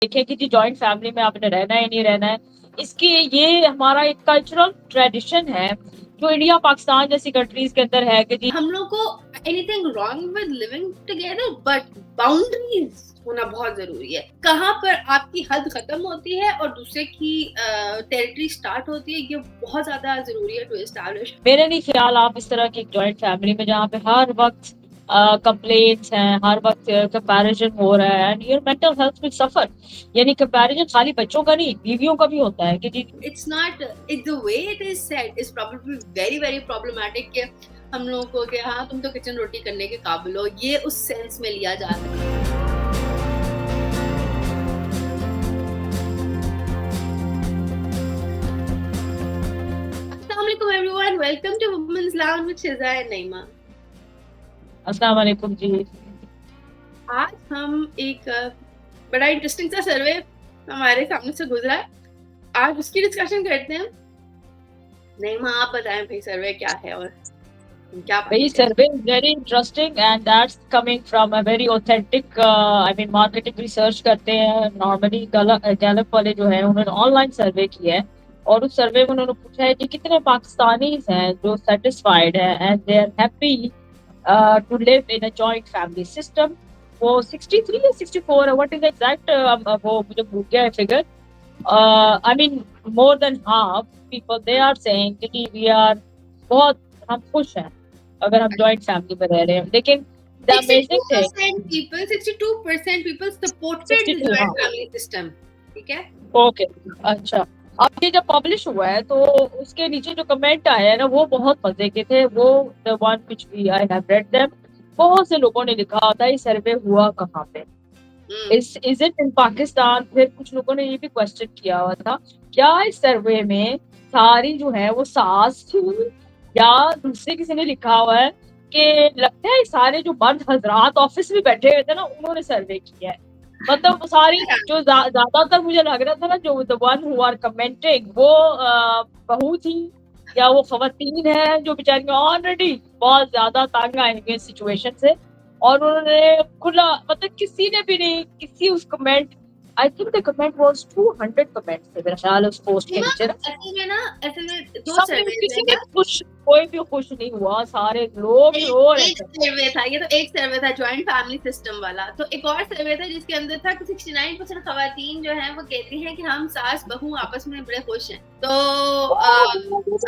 देखें कि जी joint family में आपने रहना है नहीं रहना है, इसकी ये हमारा एक कल्चरल ट्रेडिशन है जो इंडिया पाकिस्तान जैसी कंट्रीज के अंदर है कि जी हम लोग को anything wrong with living together, but boundaries होना बहुत जरूरी है। कहाँ पर आपकी हद खत्म होती है और दूसरे की टेरिटरी स्टार्ट होती है, ये बहुत ज्यादा जरूरी है टू एस्टैब्लिश। मेरे नहीं ख्याल आप इस तरह की जॉइंट फैमिली में जहाँ पे हर वक्त कंप्लेंट्स हैं, हर वक्त कंपैरिजन हो रहा है and your mental health will suffer. यानी कंपैरिजन खाली बच्चों का नहीं, बीवियों का भी होता है कि जी it's not it the way it is said is probably very very problematic कि हम लोगों को कि हाँ तुम तो किचन रोटी करने के काबिल हो, ये उस सेंस में लिया जा रहा है। Assalamualaikum everyone, welcome to Women's Lounge with Shiza and Naima. अस्सलाम वालेकुम जी। आज हम एक बड़ा इंटरेस्टिंग सा सर्वे हमारे सामने से गुजरा है, आज उसकी डिस्कशन करते हैं। नईमा आप बताएं भाई सर्वे क्या है और क्या भाई सर्वे is very interesting and that's coming from a very authentic I mean marketing research करते हैं नॉर्मली गैलप वाले जो है उन्होंने ऑनलाइन सर्वे किया है और उस सर्वे में उन्होंने पूछा है कि कितने पाकिस्तानी हैं जो सेटिस्फाइड है and they are happy to live in a joint family system. वो 63 या 64 है, व्हाट इज एग्जैक्ट वो मुझे भूल गया है figure. I mean more than half people they are saying कि वी आर बहुत हम खुश हैं अगर हम जॉइंट फैमिली में रह रहे हैं। लेकिन the amazing thing 62% people supported the joint family system, ठीक है? ओके अच्छा, अब ये जब पब्लिश हुआ है तो उसके नीचे जो कमेंट आया है ना वो बहुत मजे के थे। वो the one which we I have read them, बहुत से लोगों ने लिखा होता है ये सर्वे हुआ कहाँ पे, इज इट इन पाकिस्तान। फिर कुछ लोगों ने ये भी क्वेश्चन किया हुआ था क्या इस सर्वे में सारी जो है वो सास थी या दूसरे किसी ने लिखा हुआ है कि लगता है सारे जो मर्द हजरात ऑफिस में बैठे हुए थे ना उन्होंने सर्वे किया है। मतलब सारी जो ज्यादातर मुझे लग रहा था ना जो the one who are commenting वो बहू थी या वो खवातीन है जो बेचारी ऑलरेडी बहुत ज्यादा तंग आएंगे इस सिचुएशन से और उन्होंने खुला मतलब किसी ने भी नहीं किसी उस comment I think the comment was 200 comments थे मेरे ख्याल उस पोस्ट के नीचे ऐसे में दो सर्वे किसी ने खुश कोई भी खुश नहीं हुआ, सारे लोग रो रहे थे। सर्वे था ये, तो एक सर्वे था जॉइंट फैमिली सिस्टम वाला। तो एक और सर्वे था जिसके अंदर था कि 69% खवातीन जो हैं वो कहती हैं कि हम सास बहू आपस में बड़े खुश हैं। तो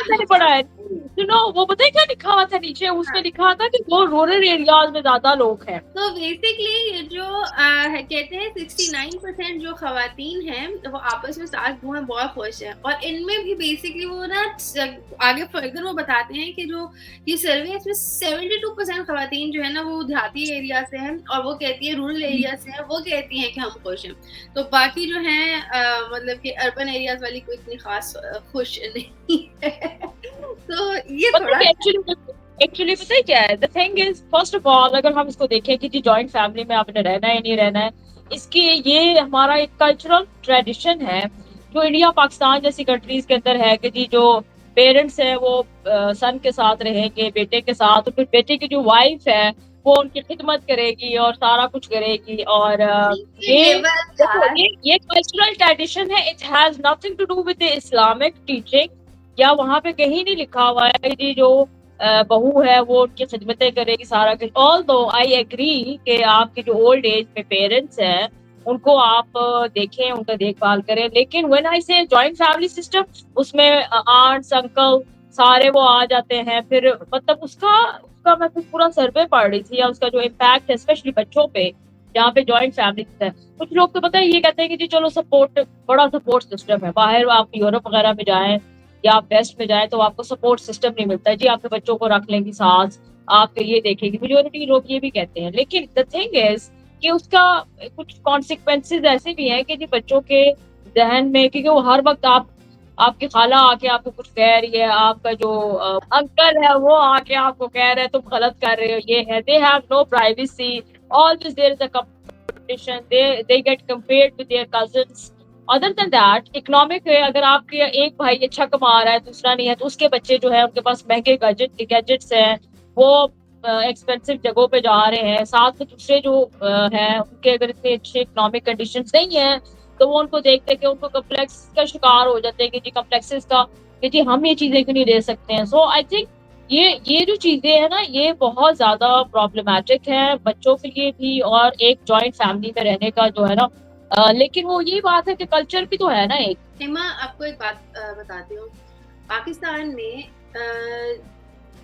मैंने पढ़ा है सुनो वो पता है क्या लिखा हुआ था नीचे, उसमें लिखा था कि वो रूरल एरियाज में ज्यादा लोग हैं। तो बेसिकली जो कहते हैं 69% जो खवातीन हैं वो आपस में सास बहू हैं बहुत खुश हैं। और इनमें भी बेसिकली वो ना आगे फर्दर वो बताते हैं कि जो ये सर्वे है इसमें 72% खवातीन जो है ना वो देहाती एरिया से हैं और वो कहती है रूरल एरिया से हैं, वो कहती हैं कि हम खुश हैं। तो बाकी जो हैं मतलब कि अर्बन एरियाज वाली कोई इतनी खास खुश नहीं है। तो ये थोड़ा एक्चुअली पता है क्या है, the thing is first of all अगर हम इसको देखें कि जी जॉइंट फैमिली में आपने रहना है नहीं रहना है, इसकी ये हमारा एक कल्चरल ट्रेडिशन है जो इंडिया पाकिस्तान जैसी कंट्रीज के अंदर है कि जी जो पेरेंट्स है वो सन के साथ रहेंगे बेटे के साथ, तो फिर बेटे की जो वाइफ है वो उनकी खिदमत करेगी और सारा कुछ करेगी। और ये कल्चरल ट्रेडिशन है, it has nothing to do with the Islamic teaching या वहाँ पे कहीं नहीं लिखा हुआ है कि जो बहू है वो उनकी खिदमतें करेगी सारा कुछ। ऑल्दो आई एग्री कि आपके जो ओल्ड एज में पेरेंट्स हैं उनको आप देखें उनका देखभाल करें, लेकिन व्हेन आई से जॉइंट फैमिली सिस्टम उसमें आंट्स अंकल सारे वो आ जाते हैं। फिर मतलब उसका मैं पूरा सर्वे पढ़ रही थी या उसका जो इम्पैक्ट है स्पेशली बच्चों पे जहाँ पे जॉइंट फैमिली है। कुछ लोग तो पता है ये कहते हैं कि जी चलो सपोर्ट बड़ा सपोर्ट सिस्टम है, बाहर आप यूरोप वगैरह में जाएं या आप वेस्ट में जाएं तो आपको सपोर्ट सिस्टम नहीं मिलता है जी, आपके बच्चों को रख लेंगी सास आपके ये देखेगी, मेजॉरिटी लोग ये भी कहते हैं। लेकिन द थिंग इज कि उसका कुछ कॉन्सिक्वेंसेज ऐसे भी हैं कि जी बच्चों के जहन में, क्योंकि वो हर वक्त आपकी खाला आके आपको कुछ कह रही है, आपका जो अंकल है वो आके आपको कह रहे हैं तुम गलत कर रहे हो, ये है they have no privacy, always there is a competition, they get compared with their cousins. Other than that economic है, अगर आपके एक भाई अच्छा कमा रहा है दूसरा नहीं है तो उसके बच्चे जो है उनके पास महंगे गैजेट्स हैं, वो एक्सपेंसिव जगहों पे जा रहे हैं, साथ में दूसरे जो हैं उनके अगर इतने अच्छे इकोनॉमिक कंडीशंस नहीं है तो वो उनको देख के उनको कॉम्प्लेक्स का शिकार हो जाते हैं कि जी कॉम्प्लेक्सेस का, कि जी हम ये चीजें क्यों नहीं दे सकते हैं। सो आई थिंक ये जो चीजें है ना, ये बहुत ज्यादा प्रॉब्लमेटिक है बच्चों के लिए भी, और एक जॉइंट फैमिली में रहने का जो है ना। लेकिन वो यही बात है कि कल्चर भी तो है ना एक। हेमा, आपको एक बात बताती हूँ। पाकिस्तान में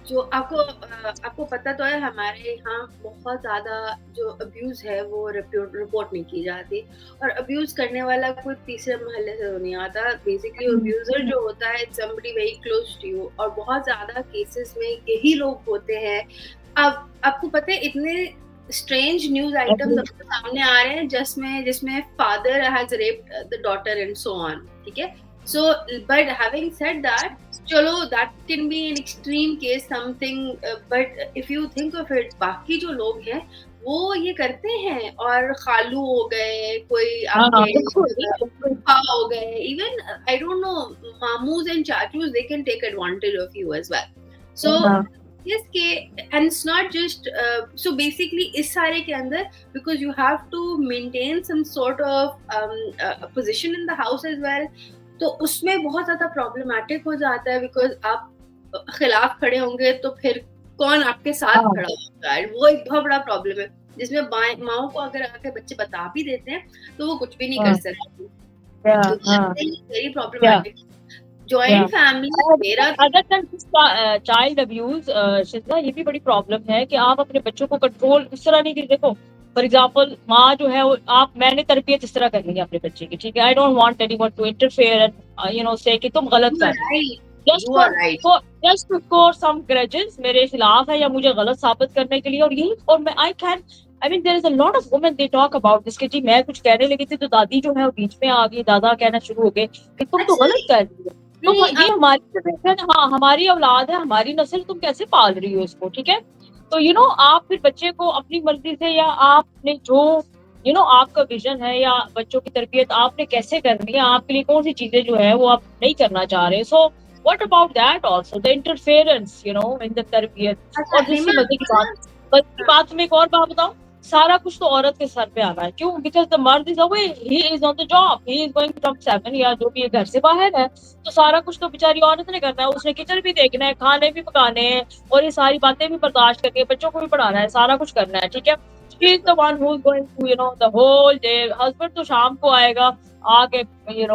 जो आपको पता तो है, हमारे यहाँ बहुत ज़्यादा जो अब्यूज़ है वो रिपोर्ट नहीं की जाती, और अब्यूज़ करने वाला कोई तीसरे मोहल्ले से तो नहीं आता। बेसिकली अब्यूज़र जो होता है it's somebody very close to you, और बहुत ज़्यादा केसेस में यही लोग होते हैं। अब आपको पता है इतने स्ट्रेंज न्यूज़ आइटम्स आपके सामने आ रहे हैं जिसमें father has raped the daughter and so on, ठीक है? So, but having said that, चलो that can be an extreme case something, but if you think of it, बाकी जो लोग हैं वो ये करते हैं, और खालू हो गए, कोई आपके फूफा हो गए, even I don't know, मामूज and चाचूज, they can take advantage of you as well. So yes, and it's not just so basically इस सारे के अंदर, because you have to maintain some sort of position in the house as well, तो उसमें बहुत ज्यादा problematic हो जाता है, बिकॉज आप खिलाफ खड़े होंगे तो फिर कौन आपके साथ खड़ा होगा, वो एक बहुत बड़ा प्रॉब्लम है, जिसमें माओ को अगर आके बच्चे बता भी देते हैं तो वो कुछ भी नहीं कर सकते। Very problematic joint family. मेरा अदर देन चाइल्ड अब्यूज, शिजा, ये भी बड़ी प्रॉब्लम है कि आप अपने बच्चों को कंट्रोल इस तरह नहीं कर, देखो फॉर एग्जाम्पल माँ जो है वो मैंने तरबियत इस तरह करनी है अपने बच्चे की, ठीक है, I don't want anyone to interfere and say कि तुम गलत कर रहे हो, जस्ट फॉर सम ग्रजेस मेरे खिलाफ है या मुझे गलत साबित करने के लिए। और यही, और मैं I mean there is a lot of women they talk about this कि जी मैं कुछ कहने लगी थी तो दादी जो है वो बीच में आ गई, दादा कहना शुरू हो गए कि तुम तो गलत कर रही हो, तो ये हमारी जनरेशन, हाँ हमारी औलाद है, हमारी नस्ल, तुम कैसे पाल रही हो इसको, ठीक है। तो आप फिर बच्चे को अपनी मर्जी से, या आपने जो आपका विजन है या बच्चों की तरबियत आपने कैसे करनी है, आपके लिए कौन सी चीजें जो है वो आप नहीं करना चाह रहे। So what about that also, the interference in the तरबियत। और दूसरी मजे की बात में एक और बात बताऊं, सारा कुछ तो औरत के सर पे आना है, क्यों? बिकॉज द मर्द is away, he is on the job, he is going from 7 या जो भी घर से बाहर है, तो सारा कुछ तो बेचारी औरत ने करना है, उसने किचन भी देखना है, खाने भी पकाने हैं, और ये सारी बातें भी बर्दाश्त करके बच्चों को भी पढ़ाना है, सारा कुछ करना है, ठीक है। She is the one who is going to the whole day. Husband तो शाम को आएगा, आके खाना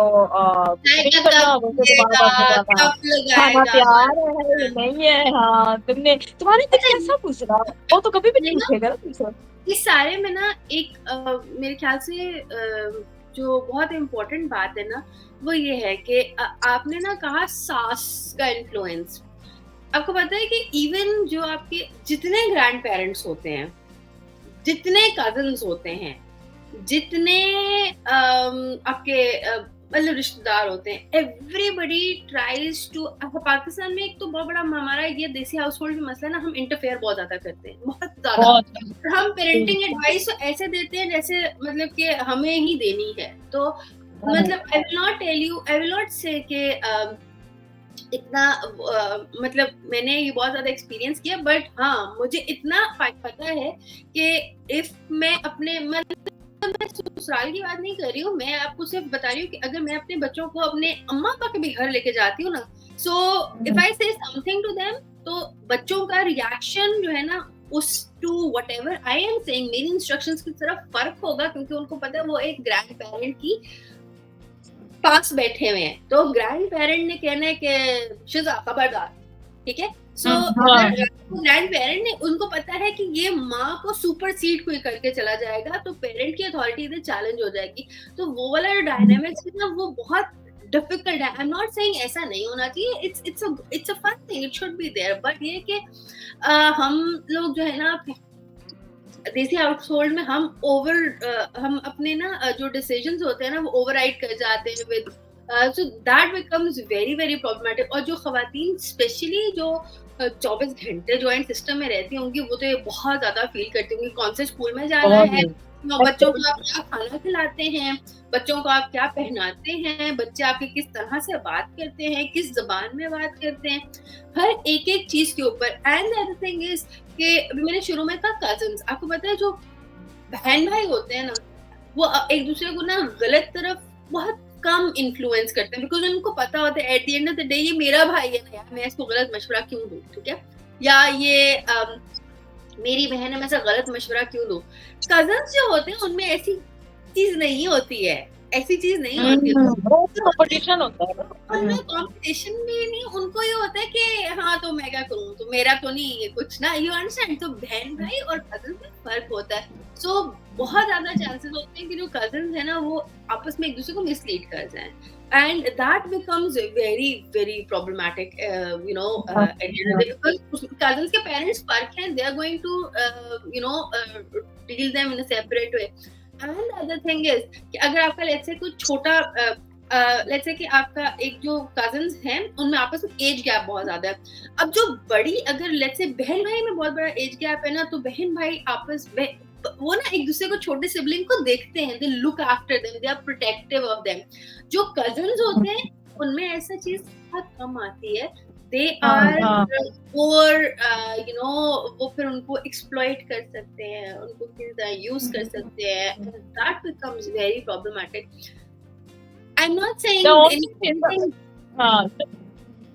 तैयार है नहीं है, हाँ तुमने, तुम्हारे दिल कैसा पूछ रहा, वो तो कभी भी नहीं पूछेगा ना तुमसे। इस सारे में ना एक मेरे ख्याल से जो बहुत इम्पोर्टेंट बात है ना, वो ये है कि आपने ना कहा सास का इन्फ्लुएंस। आपको पता है कि इवन जो आपके जितने ग्रैंड पेरेंट्स होते हैं, जितने कजन्स होते हैं, जितने आपके मतलब रिश्तेदार होते हैं, एवरीबडी ट्राइज टू। पाकिस्तान में एक तो बहुत बड़ा हमारा ये देसी हाउस होल्ड में मसला ना, हम इंटरफेयर बहुत ज्यादा करते हैं, बहुत ज्यादा। हम पेरेंटिंग एडवाइस तो ऐसे देते हैं जैसे मतलब कि हमें ही देनी है। तो मतलब आई विल नॉट से कि इतना मतलब मैंने ये बहुत ज्यादा एक्सपीरियंस किया, बट हाँ मुझे इतना पता है कि इफ मैं अपने मैं ससुराल की बात नहीं कर रही हूँ, मैं आपको सिर्फ बता रही हूँ कि अगर मैं अपने बच्चों को अपने अम्मा पापा के भी घर लेके जाती हूँ ना, सो इफ आई से समथिंग टू देम, तो बच्चों का रिएक्शन जो है ना उस to whatever I am saying, मेरी इंस्ट्रक्शंस की तरफ फर्क होगा, क्योंकि उनको पता है वो एक ग्रैंड पेरेंट की पास बैठे हुए हैं, तो ग्रैंड पेरेंट ने कहना है कि शिजा खबरदार, ठीक है। सो ग्रैंड पेरेंट ने, उनको पता है कि ये माँ को सुपरसीड कोई करके चला जाएगा, तो पेरेंट की अथॉरिटी इधर चैलेंज हो जाएगी। तो वो वाला जो डायनामिक्स है ना, वो बहुत डिफिकल्ट है। आई एम नॉट सेइंग ऐसा नहीं होना चाहिए, it's a fun thing, it should be there, but ये कि हम लोग जो है ना देसी हाउसहोल्ड में हम अपने ना जो डिसीजंस होते हैं ना वो ओवरराइड कर जाते हैं with, so that becomes very very problematic. और जो खवातीन स्पेशली जो 24 घंटे जॉइंट सिस्टम में रहती होंगी, वो तो ये बहुत ज्यादा फील करती होंगी, कौन से स्कूल में जाना है, बच्चों को आप क्या खाना खिलाते हैं, बच्चों को आप क्या पहनाते हैं, बच्चे आपके किस तरह से बात करते हैं, किस जबान में बात करते हैं, हर एक एक चीज के ऊपर। And the other thing is कि अभी मैंने शुरू में कहा कजन्स, आपको पता है जो बहन भाई होते हैं ना, वो एक दूसरे को ना गलत तरफ बहुत कम इन्फ्लुएंस करते हैं, बिकॉज उनको पता होता है at the end of the day ये मेरा भाई है ना यार, मैं इसको गलत मशवरा क्यों दूं, ठीक है, या ये मेरी बहन है, मैं ऐसा गलत मशवरा क्यों दूं। कजन्स जो होते हैं उनमें ऐसी चीज नहीं होती है, ऐसी चीज नहीं होती है। कंपटीशन होता है ना। उनमें कंपटीशन भी नहीं, उनको ये होता है कि हाँ तो मैं क्या करूँ, तो मेरा तो नहीं ये कुछ ना, यू अंडरस्टैंड। तो बहन भाई और कजन में फर्क होता है। सो बहुत ज्यादा चांसेस होते हैं कि जो कजन्स है ना वो आपस में एक दूसरे को मिसलीड कर जाएं, and that becomes very very problematic, you know, because cousins के पेरेंट्स फर्क हैं, they are going to you know deal them in a separate way. And the other thing is कि अगर आपका लेट्स से कुछ छोटा लेट्स से कि आपका एक जो कजन्स हैं उनमें आपस में एज गैप बहुत ज्यादा है। अब जो बड़ी अगर लेट्स से बहन भाई में बहुत बड़ा एज गैप है ना, तो बहन भाई आपस में वो ना एक दूसरे को, छोटे सिबलिंग को देखते हैं, they look after them, they are protective of them. जो कजन्स होते हैं उनमें ऐसा चीज बहुत कम आती है, दे आर और यू नो वो फिर उनको एक्सप्लॉइट कर सकते हैं, उनको किस तरह यूज कर सकते हैं, that becomes very problematic. I am not saying anything,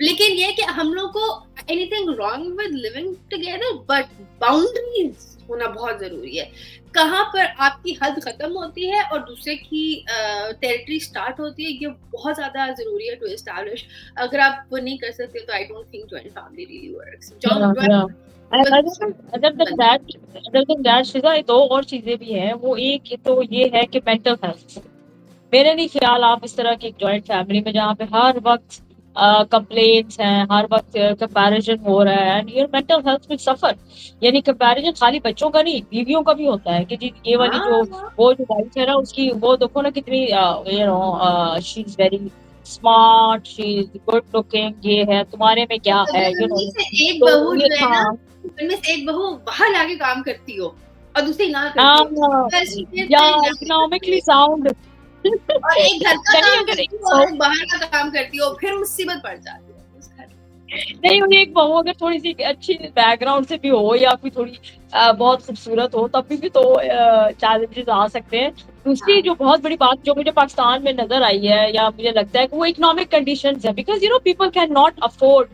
लेकिन ये कि हम लोग को anything wrong with living together, but boundaries होना बहुत जरूरी है। कहाँ पर आपकी हद खत्म होती है और दूसरे की टेरिटरी स्टार्ट होती है, ये बहुत ज्यादा जरूरी है टू एस्टैब्लिश। अगर आप वो नहीं कर सकते तो I don't think joint family really works. Other than that शिजा, दो और चीजें भी हैं। वो एक तो ये है कि मेंटल हेल्थ, मेरे नहीं ख्याल आप इस तरह की एक जॉइंट फैमिली में जहाँ पे हर वक्त कंप्लेंट्स हैं, हर वक्त कंपैरिजन हो रहा है, and your mental health will suffer. यानी कंपैरिजन खाली बच्चों का नहीं, बीवियों का भी होता है कि जी ये वाली जो वो जो वाइफ है ना उसकी वो देखो ना कितनी you know she is very smart, she is good looking, ये है, तुम्हारे में क्या है, यू नो। एक बहू जो है ना, उनमें से एक बहू बाहर जाके काम करती हो और दूसरी ना करती हो, या इकोनॉमिकली साउंड, और एक घर का काम करती हो और बाहर का काम करती हो, फिर मुसीबत पड़ जाती है उस घर में। नहीं, उन्हें एक बहू अगर थोड़ी सी अच्छी बैकग्राउंड से भी हो या फिर थोड़ी बहुत खूबसूरत हो तब भी तो चैलेंजेस आ सकते हैं। दूसरी जो बहुत बड़ी बात जो मुझे पाकिस्तान में नजर आई है या मुझे लगता है कि वो इकोनॉमिक कंडीशंस है, because you know people can not afford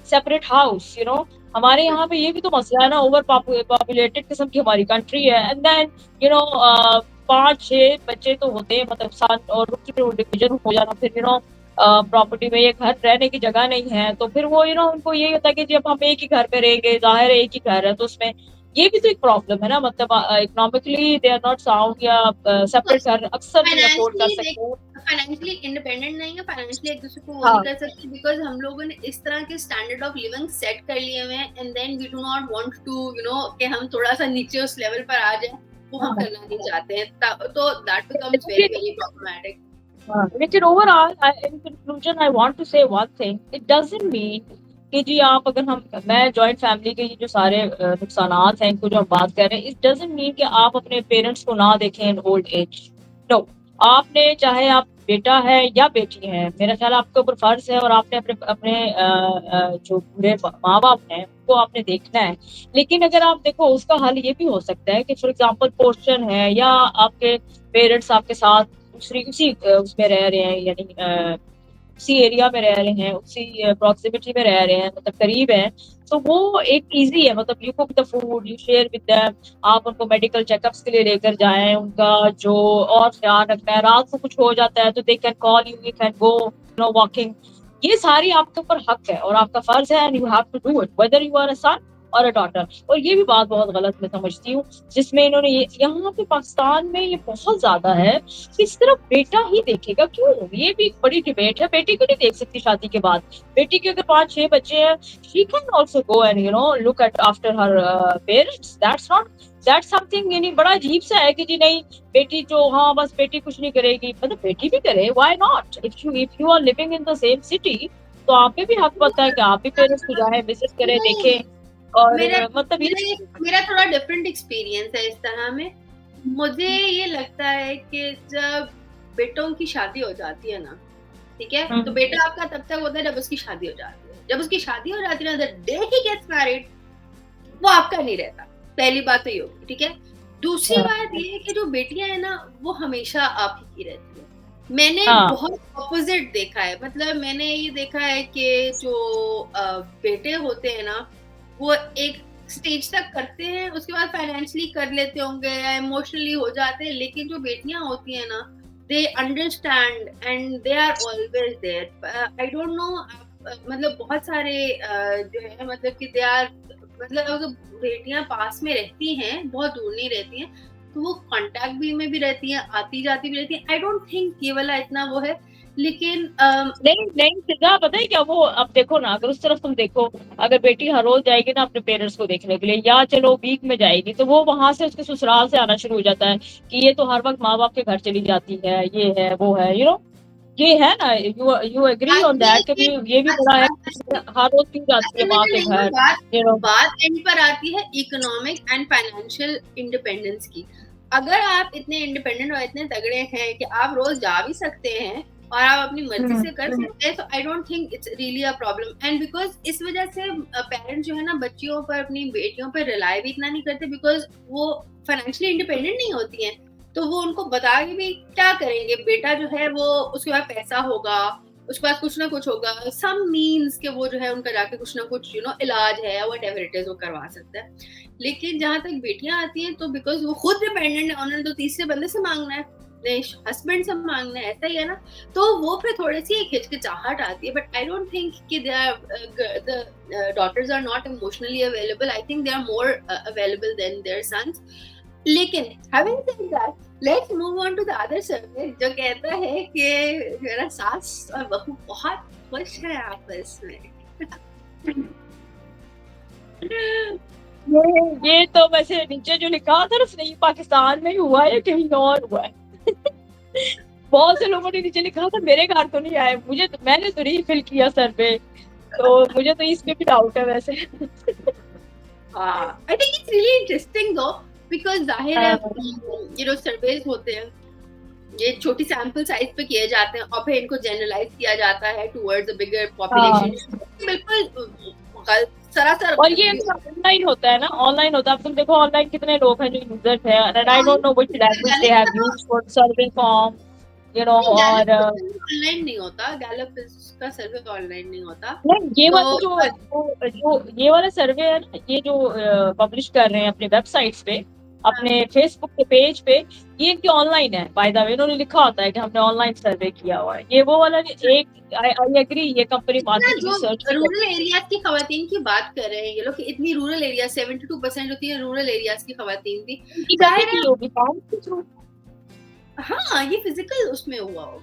separate house, you know. हमारे यहाँ पे ये भी तो मसला है ना, ओवर पॉपुलेटेड किस्म की हमारी कंट्री है, एंड देन यू नो 5-6 बच्चे तो होते हैं, मतलब 7 और डिवीजन हो जाना, फिर यू नो प्रॉपर्टी में ये घर रहने की जगह नहीं है, तो फिर वो यू नो उनको यही होता है कि जब हम एक ही घर पे रहेंगे, जाहिर है एक ही घर है, तो उसमें ये भी तो एक प्रॉब्लम है ना, मतलब economically they are not sound, या सेपरेट घर अक्सर नहीं अफोर्ड कर सकते, फाइनेंशियली इंडिपेंडेंट नहीं है, फाइनेंशियली एक दूसरे को वो नहीं कर सकते, बिकॉज हम लोगों ने इस तरह के स्टैंडर्ड ऑफ लिविंग सेट कर लिए हुए हैं, and then we do not want to you know कि हम थोड़ा सा नीचे उस लेवल पर आ जाए, वो हम करना नहीं चाहते हैं, तो that becomes very very problematic. लेकिन overall in conclusion I want to say one thing, it doesn't mean कि जी आप अगर मैं जॉइंट फैमिली के जो सारे नुकसानात हैं इनको जो हम बात कर रहे हैं, इट डजंट मीन कि आप अपने पेरेंट्स को ना देखें इन ओल्ड एज। नो, आपने चाहे आप बेटा है या बेटी है, मेरा ख्याल आपके ऊपर फर्ज है और आपने अपने अपने जो बूढ़े माँ बाप हैं उनको आपने देखना है। लेकिन अगर आप देखो उसका हल ये भी हो सकता है कि फॉर एग्जाम्पल पोर्शन है, या आपके पेरेंट्स आपके साथ उसी उसमें रह रहे हैं, यानी उसी एरिया में रह रहे हैं, उसी प्रॉक्सिमिटी में रह रहे हैं, मतलब करीब हैं, तो वो एक इजी है, मतलब you cook the food, you share with them, आप उनको मेडिकल चेकअप्स के लिए लेकर जाएं, उनका जो और ख्याल रखना है, रात को कुछ हो जाता है तो they can call you, you can go you know walking, ये सारी आपके ऊपर हक है और आपका फर्ज है, and you have to do it whether you are a son और अ डॉटर। और ये भी बात बहुत गलत मैं समझती हूँ जिसमें इन्होंने यहाँ पे पाकिस्तान में ये बहुत ज्यादा है कि सिर्फ बेटा ही देखेगा, क्यों, ये भी एक बड़ी डिबेट है, बेटी को नहीं देख सकती शादी के बाद, बेटी के अगर 5-6 बच्चे हैं, she can also go and you know look at after her parents, that's something, यानी बड़ा अजीब सा है कि जी नहीं बेटी जो, हाँ बस बेटी कुछ नहीं करेगी, मतलब बेटी भी करे, why not, if you are living in the same city तो आप पे भी हक बनता है कि आप भी पेरेंट्स को जाए विजिट करें, देखें। और मतलब मेरा थोड़ा डिफरेंट एक्सपीरियंस है इस तरह में। मुझे ये लगता है कि जब बेटों की शादी हो जाती है ना, ठीक है, तो बेटा आपका तब तक होता है जब उसकी शादी हो जाती है, जब उसकी शादी हो जाती है ना, the day he gets married वो आपका नहीं रहता, पहली बात तो ये होगी, ठीक है। दूसरी हाँ बात ये है कि जो बेटियां है ना वो हमेशा आप ही की रहती है। मैंने हाँ बहुत ऑपोजिट देखा है, मतलब मैंने ये देखा है कि जो बेटे होते हैं ना वो एक स्टेज तक करते हैं, उसके बाद फाइनेंशियली कर लेते होंगे या इमोशनली हो जाते हैं, लेकिन जो बेटियां होती हैं ना they understand and they are always there. I don't know, मतलब बहुत सारे जो है मतलब कि दे आर, मतलब अगर बेटियां पास में रहती हैं, बहुत दूर नहीं रहती हैं, तो वो कांटेक्ट भी में भी रहती हैं, आती जाती भी रहती हैं। आई डोंट थिंक ये वाला इतना वो है, लेकिन नहीं नहीं सीधा पता है क्या, वो अब देखो ना, अगर उस तरफ तुम देखो, अगर बेटी हर रोज जाएगी ना अपने पेरेंट्स को देखने के लिए, या चलो वीक में जाएगी, तो वो वहां से उसके ससुराल से आना शुरू हो जाता है कि ये तो हर वक्त माँ बाप के घर चली जाती है, ये है वो है, ये है ना, यू एग्री ऑन दैट कि ये भी बड़ा है कि हर रोज क्यों जाती है माँ के नहीं, घर, बात यू नो। बात एंड पर आती है इकोनॉमिक एंड फाइनेंशियल इंडिपेंडेंस की। अगर आप इतने इंडिपेंडेंट और इतने तगड़े हैं कि आप रोज जा भी सकते हैं और आप अपनी मर्जी से कर सकते हैं, तो I don't think it's really a problem. And because इस वजह से पेरेंट्स जो है ना बच्चियों पर, अपनी बेटियों पर रिलाई भी इतना नहीं करते, बिकॉज वो फाइनेंशियली इंडिपेंडेंट नहीं होती हैं। तो वो उनको बता के भी क्या करेंगे, बेटा जो है वो उसके पास पैसा होगा, उसके पास कुछ ना कुछ होगा, सम मीन्स के वो जो है उनका जाके कुछ ना कुछ इलाज है व्हाटएवर इट इज वो करवा सकता है। लेकिन जहां तक बेटियां आती हैं तो बिकॉज वो खुद डिपेंडेंट है, उन्होंने तो तीसरे बंदे से मांगना है, हस्बैंड से मांगना है, ऐसा ही है ना। तो वो फिर थोड़ी सी एक हिचकिचाहट आती है, बट आई डोंट थिंक कि they are the daughters are not emotionally available. I think they are more available than their sons. लेकिन having said that, let's move on to the other survey जो कहता है कि मेरा सास और बहू बहुत खुश है आपस में। ये तो वैसे नीचे जो लिखा था उसने, ये पाकिस्तान में ही हुआ है या कहीं और हुआ है? बहुत से लोगों ने नीचे लिखा था, मेरे घर तो नहीं आए, मैंने तो नहीं फिल किया सर्वे, तो मुझे तो इस पे भी डाउट है वैसे। हाँ, I think it's really interesting though, because जाहिर है सर्वेज होते हैं, ये छोटी सैंपल साइज पे किए जाते हैं और फिर इनको जनरलाइज किया जाता है टुवर्ड्स अ बिगर पॉपुलेशन। बिल्कुल सरासर। और ये ऑनलाइन होता है ना, ऑनलाइन होता है। अब तुम देखो ऑनलाइन कितने लोग हैं जो यूजर्स हैं, and I don't know which language they have used for survey form, और ऑनलाइन नहीं होता, गैलप का सर्वे तो ऑनलाइन नहीं होता। नहीं, ये वाला जो ये वाला सर्वे है ना, ये जो पब्लिश कर रहे हैं अपने वेबसाइट्स पे, अपने फेसबुक के पेज पे, ये इनकी ऑनलाइन है बाय द वे, इन्होंने लिखा होता है कि हमने ऑनलाइन सर्वे किया हुआ है। ये वो वाला एक आई एग्री, ये company market research rural areas की खवातीन की बात कर रहे हैं ये लोग कि इतनी रूरल एरिया 72% जो थी रूरल एरियाज की खवातीन थी। हाँ, ये फिजिकल उसमें हुआ हो।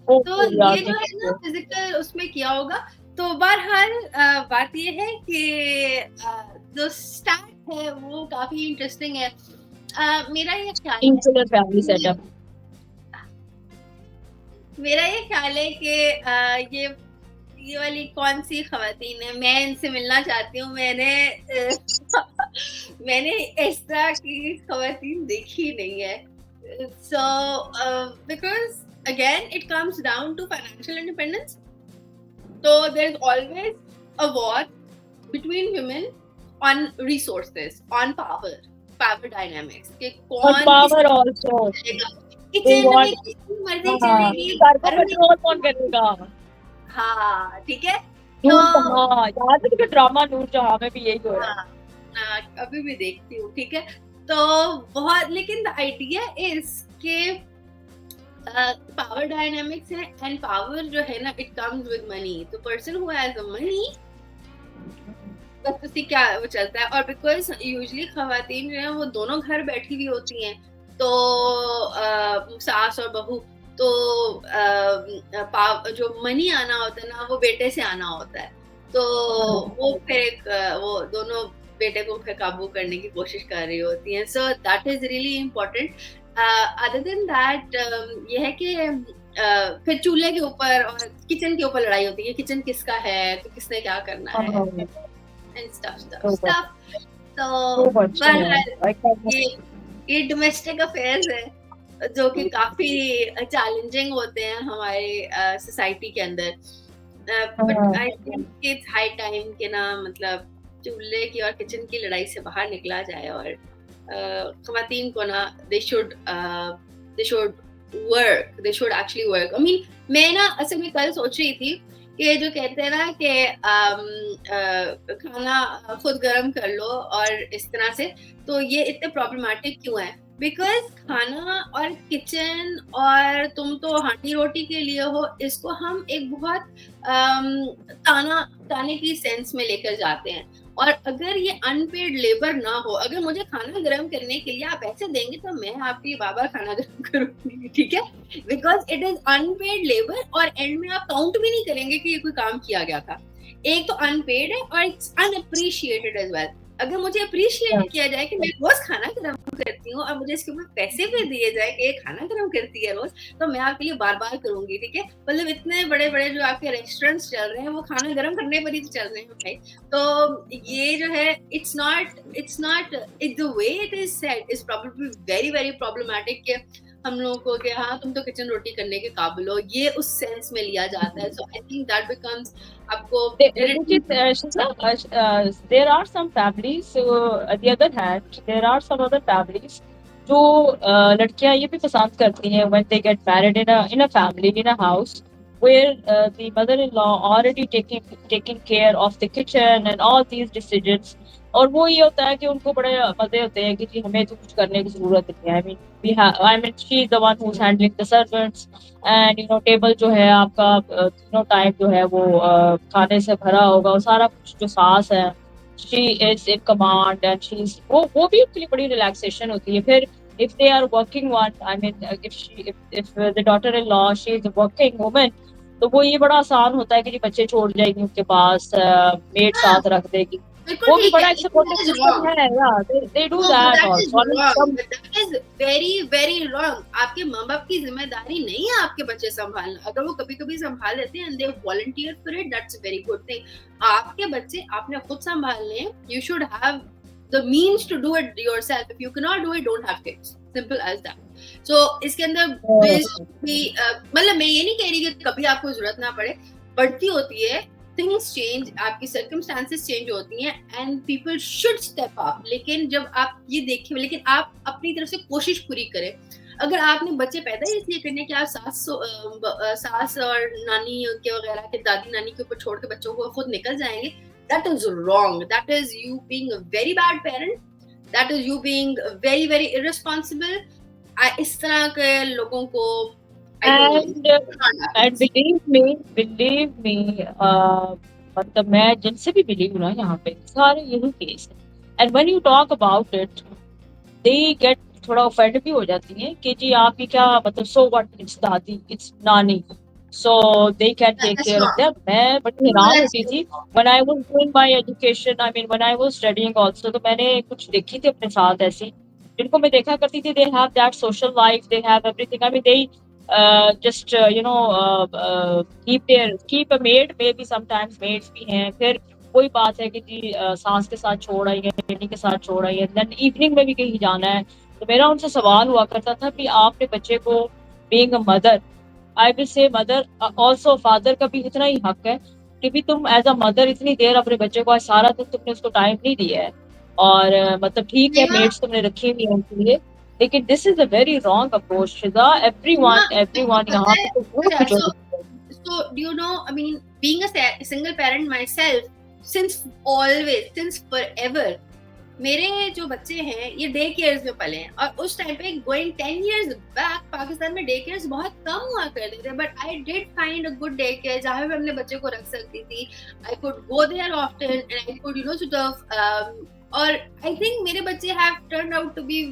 तो ये जो है ना फिजिकल उसमें किया होगा। तो बहरहाल बात ये है कि जो स्टार्ट है वो काफी इंटरेस्टिंग है। मेरा ये ख्याल है कि ये वाली कौन सी खवातीन है, मैं इनसे मिलना चाहती हूँ। मैंने इस तरह की खवातीन देखी नहीं है। So because again it comes down to financial independence, so there's always a war between women on resources, on power dynamics के कौन power also किचन में कितनी मर्जी चलेगी, कंट्रोल कौन करेगा। हाँ ठीक है। तो याद है ड्रामा नूरजहां में भी यही हो रहा है। अभी भी देखती हूँ, ठीक है। तो बहुत, लेकिन द आइडिया इज के पावर डायनामिक्स है एंड पावर जो है ना इट कम्स विद मनी। तो person who has the money बस उसी क्या वो चलता है। और बिकॉज यूजुअली खवातीन जो है वो दोनों घर बैठी हुई होती हैं, तो सास और बहू, तो जो मनी आना होता है ना वो बेटे से आना होता है। तो वो फिर वो दोनों बेटे को फिर काबू करने की कोशिश कर रही होती हैं। So that is really important. Other than that ये है कि फिर चूल्हे के ऊपर और किचन के ऊपर लड़ाई होती है, किचन किसका है, तो किसने क्या करना है एंड स्टफ। तो ये डोमेस्टिक अफेयर्स है जो कि काफी चैलेंजिंग होते हैं हमारे सोसाइटी के अंदर। But I think it's high time के ना, मतलब चूल्हे की और किचन की लड़ाई से बाहर निकला जाए और ख़वातीन को ना they should work, they should actually work. I mean मैं ना असल में कल सोच रही थी कि जो कहते हैं ना कि खाना खुद गर्म कर लो और इस तरह से, तो ये इतने प्रॉब्लमेटिक क्यों है? बिकॉज खाना और किचन और तुम तो हांडी रोटी के लिए हो, इसको हम एक बहुत ताने की सेंस में लेकर जाते हैं। और अगर ये अनपेड लेबर ना हो, अगर मुझे खाना गर्म करने के लिए आप पैसे देंगे तो मैं आपके लिए बाबा खाना गर्म करूंगी, ठीक है? Because it is unpaid labour और एंड में आप काउंट भी नहीं करेंगे कि ये कोई काम किया गया था। एक तो अनपेड है और इट्स अनअप्रिशिएटेड एज वेल। अगर मुझे अप्रिशिएट किया जाए कि मैं रोज खाना गर्म करती हूँ और मुझे इसके ऊपर पैसे भी दिए जाए कि ये खाना गर्म करती है रोज, तो मैं आपके लिए बार बार करूंगी, ठीक है? मतलब इतने बड़े बड़े जो आपके रेस्टोरेंट्स चल रहे हैं वो खाना गर्म करने पर ही तो चल रहे हैं भाई। तो ये जो है it's not it the way it is said is probably very very problematic कि हम लोगों को कि हाँ तुम तो किचन रोटी करने के काबिल हो, ये उस सेंस में लिया जाता है। सो आई थिंक दैट बिकम्स आपको there are some families, on the other hand, there are some other families जो लड़कियां ये भी पसंद करती हैं when they get married in a family, in a house where the mother-in-law already taking care of the kitchen and all these decisions, और वो ये होता है कि उनको बड़े मजे होते हैं कि जी हमें तो कुछ करने की जरूरत नहीं है। I mean she is the one who's handling the servants and table जो है आपका तीनों टाइम जो है वो खाने से भरा होगा और सारा कुछ जो सास है she is in command and she's वो भी उनके लिए बड़ी रिलैक्सेशन होती है। फिर if they are working one, I mean if the daughter-in-law she is a working woman, तो वो ये बड़ा आसान होता है कि जी बच्चे छोड़ जाएगी उनके पास, मेड साथ रख देगी, वो भी बड़ा सपोर्टिव सिस्टम है। they do that also. That is very very wrong. आपके माँ बाप की जिम्मेदारी नहीं है आपके बच्चे संभालना। अगर वो कभी कभी संभाल लेते हैं and they volunteer for it, that's a very good thing. आपके बच्चे आपने खुद संभालने हैं। You should have the means to do it yourself. If you cannot do it, don't have kids. Simple as that. So इसके अंदर मतलब मैं ये नहीं कह रही कि कभी आपको जरूरत ना पड़े, बढ़ती होती है, things change, आपकी circumstances change होती हैं and people should step up। लेकिन जब आप ये देखें, लेकिन आप अपनी तरफ से कोशिश पूरी करें। अगर आपने बच्चे पैदा ही इसलिए करने कि आप सास और नानी के वगैरह के दादी नानी के ऊपर छोड़ के बच्चों को खुद निकल जाएंगे, that is wrong. That is you being a very bad parent. That is you being very very irresponsible. इस तरह के लोगों को and believe me मतलब मैं जिनसे भी मिली हूँ ना यहाँ पे सारे यही केस है। and when you talk about it they get थोड़ा ऑफेंड भी हो जाती हैं कि जी आप ही क्या मतलब so what, it's दादी, it's नानी, so they can take care of them। मैं बड़ी हैरान होती थी when I was doing my education, I mean when I was studying also, तो मैंने कुछ देखी थी अपने साथ ऐसी जिनको मैं देखा करती थी, they have that social life, they have everything, I mean they just keep a maid, maybe sometimes maids भी हैं। फिर कोई बात है कि जी सास के साथ छोड़ आई है, बेटी के साथ छोड़ आई है, देन इवनिंग में भी कहीं जाना है, तो मेरा उनसे सवाल हुआ करता था कि आपने बच्चे को being a mother, I will say mother also father का भी इतना ही हक है कि भी तुम एज अ मदर इतनी देर अपने बच्चे को आज सारा दिन तुमने उसको टाइम नहीं दिया है, और मतलब ठीक है मेड्स तुमने रखी हुई है उनके लिए, लेकिन this is a very wrong approach शिजा। Everyone यहाँ पे तो so do you know, I mean being a single parent myself, since always, since forever, मेरे जो बच्चे हैं ये डे केयर्स में पले हैं, और उस टाइम पे गोइंग 10 years बैक पाकिस्तान में डे केयर्स बहुत कम हुआ करते थे, but I did find a good day care जहाँ पे अपने बच्चे को रख सकती थी। I could go there often and I could और आई थिंक मेरे बच्चे have turned out to be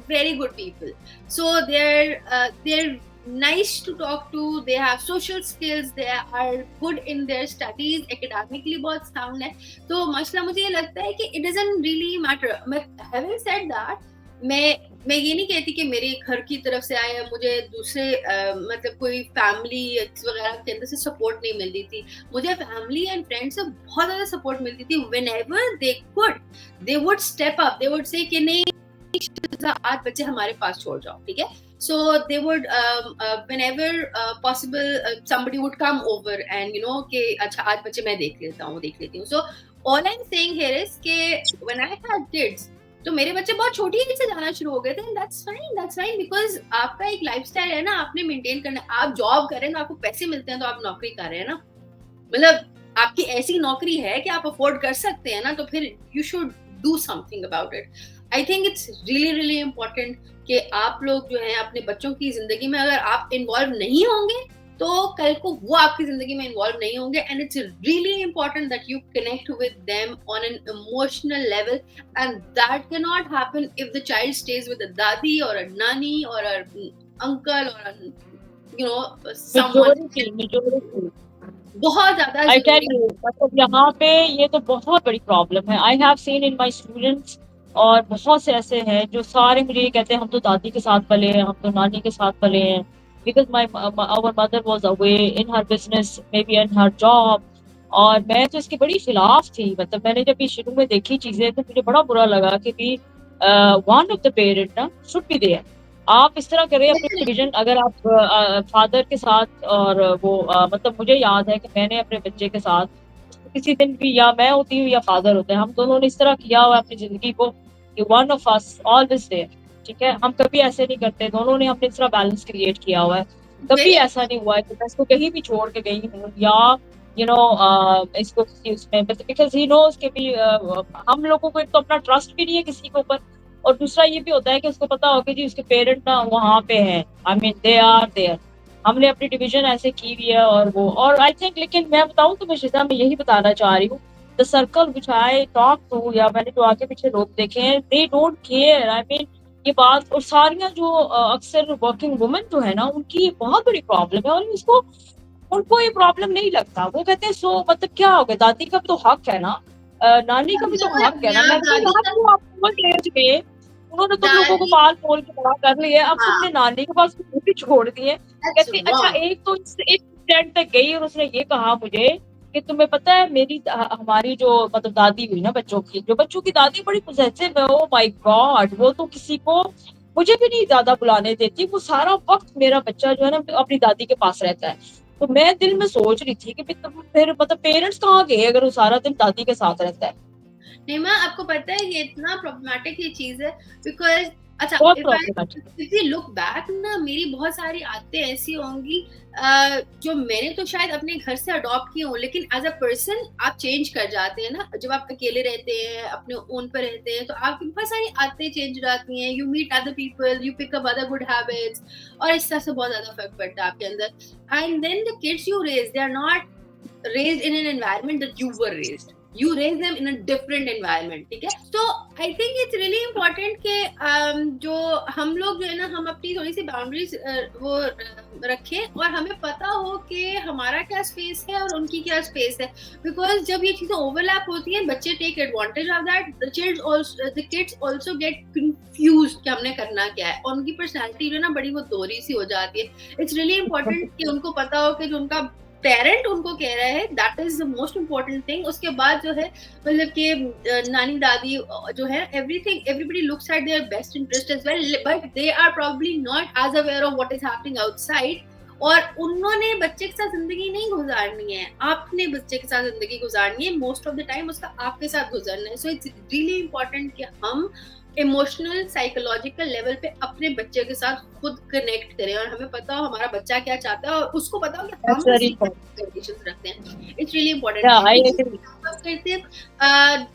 very good people, so they're nice to talk to, they have social skills, they are good in their studies, academically बहुत sound है। तो मसला मुझे ये लगता है कि it doesn't really matter। having said that, मैं ये नहीं कहती कि मेरे घर की तरफ से आया मुझे दूसरे मतलब कोई फैमिली वगैरह के अंदर से सपोर्ट नहीं मिलती थी, मुझे फैमिली एंड फ्रेंड्स से बहुत ज़्यादा सपोर्ट मिलती थी। whenever they could, they would step up, they would say कि नहीं आज बच्चे हमारे पास छोड़ जाओ, ठीक है? So they would whenever possible somebody would come over and कि अच्छा आज बच्चे मैं देख लेती हूँ। So all I'm saying here is कि when I had kids, तो मेरे बच्चे बहुत छोटी एज से जाना शुरू हो गए थे, and that's fine because आपका एक लाइफस्टाइल है ना, आपने मेंटेन करना है। आप जॉब कर रहे हैं तो आपको पैसे मिलते हैं, तो आप नौकरी कर रहे हैं ना, मतलब आपकी ऐसी नौकरी है कि आप अफोर्ड कर सकते हैं ना, तो फिर you should do something about it. I think it's really important कि आप लोग जो है अपने बच्चों की जिंदगी में अगर आप इन्वॉल्व नहीं होंगे तो कल को वो आपकी जिंदगी में इन्वॉल्व नहीं होंगे, and it's really important that you connect with them on an emotional level, and that can not happen if the child stage with a दादी और अ नानी और अ अंकल और यू नो समवन। बहुत ज्यादा I tell you, मतलब यहाँ पे ये तो बहुत बड़ी प्रॉब्लम है। I have seen in my students, और बहुत से ऐसे हैं जो सारे मुझे ये कहते हैं हम तो दादी के साथ पले हैं, हम तो नानी के साथ पले हैं, because our mother was away in her business, maybe in her job। और मैं तो इसके बड़ी खिलाफ थी। मतलब मैंने जब ये शुरू में देखी चीजें तो मुझे बड़ा बुरा लगा कि भी one of the parent ना should be there। आप इस तरह करें अपने डिवीजन। अगर आप फादर के साथ और वो मतलब मुझे याद है कि मैंने अपने बच्चे के साथ किसी दिन भी, या मैं होती हूँ या फादर होते हैं, हम दोनों ने इस तरह किया हुआ है अपनी जिंदगी को कि one of us always there. ठीक है, हम कभी ऐसे नहीं करते, दोनों ने हमने इस तरह बैलेंस क्रिएट किया हुआ है। कभी ऐसा नहीं हुआ है कि मैं इसको कहीं भी छोड़ के गई हूँ या इसको किसी उसमें, बिकॉज ही नोज के भी हम लोगों को एक तो अपना ट्रस्ट भी नहीं है किसी के ऊपर, और दूसरा ये भी होता है कि उसको पता हो कि जी उसके पेरेंट ना वहाँ पे हैं, I mean they are there. हमने अपनी डिवीजन ऐसे की हुई है और वो, और आई थिंक, लेकिन मैं बताऊँ तो मैं यही बताना चाह रही हूँ, the circle which I talk to, या मैंने जो आगे पीछे लोग देखे हैं, they don't care. I mean ये बात, और सारियां जो अक्सर वर्किंग वुमेन जो है ना, उनकी बहुत बड़ी प्रॉब्लम है, और इसको उनको ये प्रॉब्लम नहीं लगता। वो कहते हैं सो मतलब क्या हो गया, दादी का भी तो हक है ना, नानी का भी तो हक है ना। मैं उन्होंने तुम लोगों को पाल पोल के बड़ा कर लिया, अब तुमने नानी के पास भी छोड़ दिए। कहती अच्छा, एक तो एक स्टैंड तक गई और उसने ये कहा मुझे कि तुम्हें पता है मेरी हमारी जो मतलब दादी हुई ना, बच्चों की दादी बड़ी पॉसेसिव है। ओ माय गॉड, वो तो किसी को मुझे भी नहीं ज्यादा बुलाने देती, वो सारा वक्त मेरा बच्चा जो है ना अपनी दादी के पास रहता है। तो मैं दिल में सोच रही थी कि तुम फिर मतलब पेरेंट्स कहाँ गए अगर वो सारा दिन दादी के साथ रहता है। नहीं माँ, आपको पता है ये इतना प्रॉब्लमेटिक ये चीज है, बिकॉज अच्छा इफ यू लुक बैक ना, मेरी बहुत सारी आदतें ऐसी होंगी जो मैंने तो शायद अपने घर से अडॉप्ट की हूँ, लेकिन एज अ पर्सन आप चेंज कर जाते हैं ना, जब आप अकेले रहते हैं, अपने ओन पर रहते हैं, तो आपकी बहुत सारी आदतें चेंज हो जाती हैं। You meet other people, you pick up other good habits, और इस तरह से बहुत ज्यादा फर्क पड़ता है आपके अंदर। And then the kids you raise, they are not raised in an environment that you were raised, you raise them in a different environment। ठीक है, तो I think it's really important कि जो हम लोग जो है ना, हम अपनी थोड़ी सी बाउंड्रीज वो रखें, और हमें पता हो कि हमारा क्या स्पेस है और उनकी क्या स्पेस है, बिकॉज जब ये चीजें ओवरलैप होती हैं, बच्चे take advantage of that, the kids also get confused कि हमने करना क्या है, और उनकी पर्सनैलिटी जो है ना बड़ी वो दोहरी सी हो जाती है। इट्स रियली इंपॉर्टेंट कि उनको पता हो कि जो उनका पेरेंट उनको कह रहा है, that is the most important thing. उसके बाद जो है मतलब कि नानी दादी जो है, everybody looks at their best interest as well, but they are probably not as aware of what is happening outside, और उन्होंने बच्चे के साथ जिंदगी नहीं गुजारनी है, आपने बच्चे के साथ जिंदगी गुजारनी है, मोस्ट ऑफ द टाइम उसका आपके साथ गुजरना है। सो इट्स रियली इंपॉर्टेंट कि हम इमोशनल साइकोलॉजिकल लेवल पे अपने बच्चे के साथ खुद कनेक्ट करें, और हमें पता हो हमारा बच्चा क्या चाहता है, और उसको पता हो कि हम कंडीशंस रखते हैं। It's really important.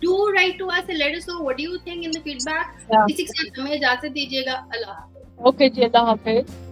Do write to us, let us know what do you think in the feedback. इसी के साथ हमें इजाजत दीजिएगा। अल्लाह हाफिज़। ओके जी, अल्लाह हाफिज़।